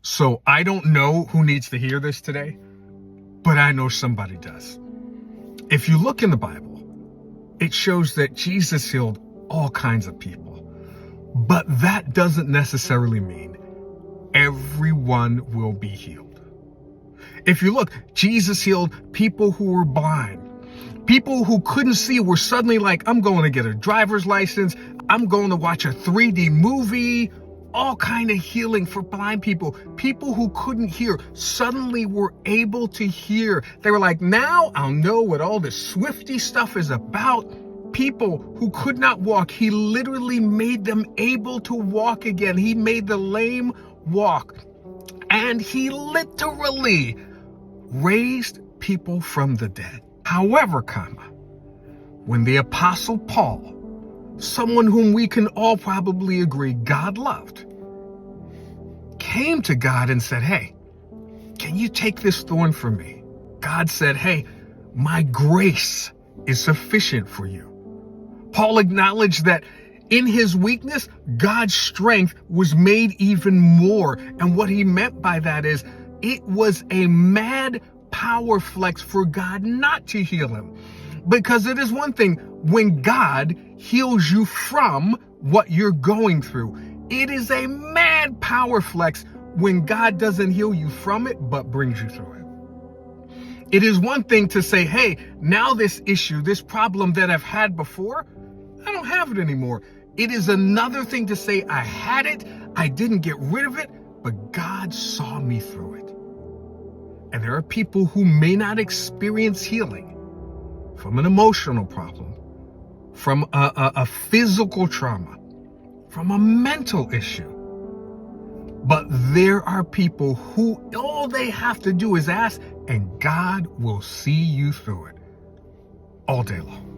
So I don't know who needs to hear this today, but I know somebody does. If you look in the Bible, it shows that Jesus healed all kinds of people, but that doesn't necessarily mean everyone will be healed. If you look, Jesus healed people who were blind. People who couldn't see were suddenly like, I'm going to get a driver's license. I'm going to watch a 3D movie. All kind of healing for blind people. People who couldn't hear suddenly were able to hear. They were like, now I'll know what all this Swiftie stuff is about. People who could not walk, he literally made them able to walk again. He made the lame walk. And he literally raised people from the dead. However, when the Apostle Paul, someone whom we can all probably agree God loved, came to God and said, hey, can you take this thorn from me? God said, hey, my grace is sufficient for you. Paul acknowledged that in his weakness, God's strength was made even more. And what he meant by that is it was a mad power flex for God not to heal him. Because it is one thing when God heals you from what you're going through. It is a mad power flex when God doesn't heal you from it, but brings you through it. It is one thing to say, hey, now this issue, this problem that I've had before, I don't have it anymore. It is another thing to say, I had it, I didn't get rid of it, but God saw me through it. And there are people who may not experience healing from an emotional problem, from a physical trauma, from a mental issue. But there are people who all they have to do is ask, and God will see you through it all day long.